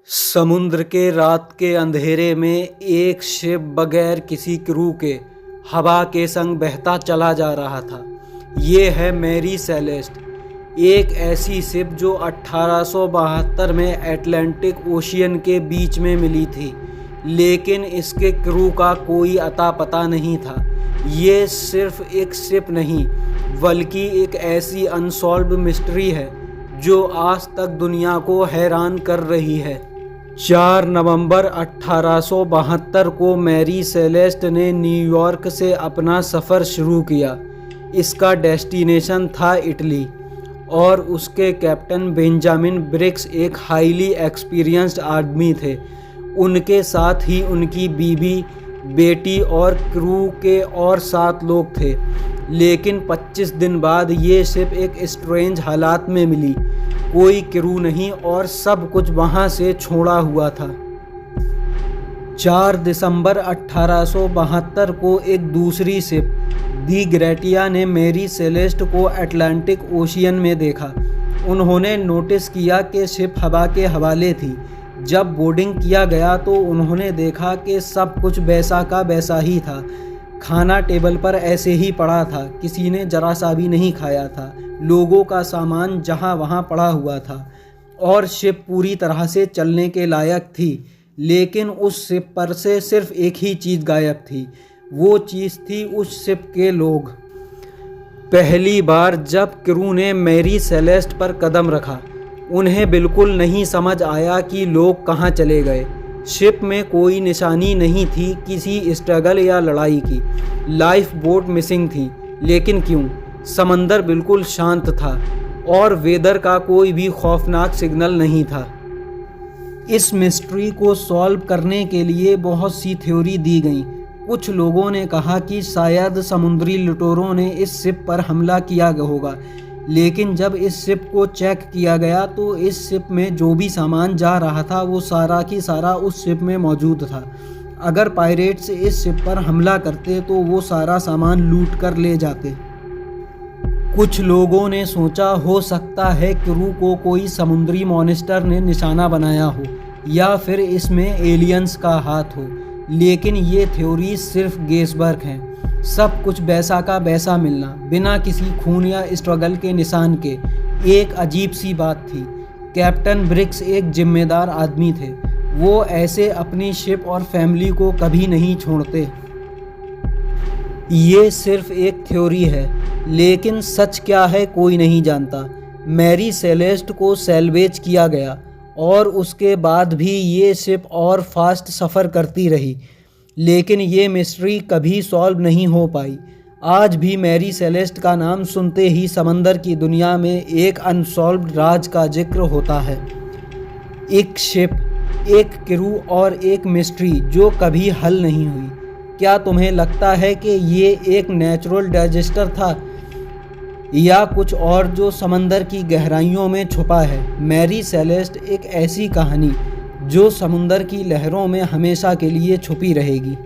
समुद्र के रात के अंधेरे में एक शिप बगैर किसी क्रू के हवा के संग बहता चला जा रहा था। ये है मैरी सेलेस्ट, एक ऐसी शिप जो 1872 में अटलांटिक ओशियन के बीच में मिली थी, लेकिन इसके क्रू का कोई अता पता नहीं था। ये सिर्फ एक शिप नहीं बल्कि एक ऐसी अनसॉल्व्ड मिस्ट्री है जो आज तक दुनिया को हैरान कर रही है। 4 नवंबर 1872 को मैरी सेलेस्ट ने न्यूयॉर्क से अपना सफ़र शुरू किया। इसका डेस्टिनेशन था इटली और उसके कैप्टन बेंजामिन ब्रिक्स एक हाईली एक्सपीरियंस्ड आदमी थे। उनके साथ ही उनकी बीवी, बेटी और क्रू के और 7 लोग थे। लेकिन 25 दिन बाद ये शिप एक स्ट्रेंज हालात में मिली। कोई क्रू नहीं और सब कुछ वहाँ से छोड़ा हुआ था। 4 दिसंबर 1872 को एक दूसरी शिप दी ग्रेटिया ने मैरी सेलेस्ट को अटलांटिक ओशियन में देखा। उन्होंने नोटिस किया कि शिप हवा के हवाले थी। जब बोर्डिंग किया गया तो उन्होंने देखा कि सब कुछ वैसा का वैसा ही था। खाना टेबल पर ऐसे ही पड़ा था, किसी ने जरा सा भी नहीं खाया था। लोगों का सामान जहां वहां पड़ा हुआ था और शिप पूरी तरह से चलने के लायक थी। लेकिन उस शिप पर से सिर्फ एक ही चीज़ गायब थी। वो चीज़ थी उस शिप के लोग। पहली बार जब क्रू ने मैरी सेलेस्ट पर कदम रखा, उन्हें बिल्कुल नहीं समझ आया कि लोग कहाँ चले गए। शिप में कोई निशानी नहीं थी किसी स्ट्रगल या लड़ाई की। लाइफ बोट मिसिंग थी, लेकिन क्यों? समंदर बिल्कुल शांत था और वेदर का कोई भी खौफनाक सिग्नल नहीं था। इस मिस्ट्री को सॉल्व करने के लिए बहुत सी थ्योरी दी गई। कुछ लोगों ने कहा कि शायद समुद्री लुटेरों ने इस शिप पर हमला किया होगा, लेकिन जब इस शिप को चेक किया गया तो इस शिप में जो भी सामान जा रहा था वो सारा की सारा उस शिप में मौजूद था। अगर पायरेट्स इस शिप पर हमला करते तो वो सारा सामान लूट कर ले जाते। कुछ लोगों ने सोचा हो सकता है क्रू को कोई समुद्री मॉन्स्टर ने निशाना बनाया हो या फिर इसमें एलियंस का हाथ हो, लेकिन ये थ्योरी सिर्फ गेसवर्क है। सब कुछ वैसा का वैसा मिलना, बिना किसी खून या स्ट्रगल के निशान के। एक अजीब सी बात थी। कैप्टन ब्रिक्स एक जिम्मेदार आदमी थे। वो ऐसे अपनी शिप और फैमिली को कभी नहीं छोड़ते। ये सिर्फ एक थ्योरी है, लेकिन सच क्या है कोई नहीं जानता। मैरी सेलेस्ट को सैल्वेज किया गया और उसके बाद भी ये शिप और फास्ट सफ़र करती रही, लेकिन ये मिस्ट्री कभी सॉल्व नहीं हो पाई। आज भी मैरी सेलेस्ट का नाम सुनते ही समंदर की दुनिया में एक अनसॉल्व्ड राज का जिक्र होता है। एक शिप, एक क्रू और एक मिस्ट्री जो कभी हल नहीं हुई। क्या तुम्हें लगता है कि ये एक नेचुरल डिजास्टर था या कुछ और जो समंदर की गहराइयों में छुपा है? मैरी सेलेस्ट एक ऐसी कहानी जो समुंदर की लहरों में हमेशा के लिए छुपी रहेगी।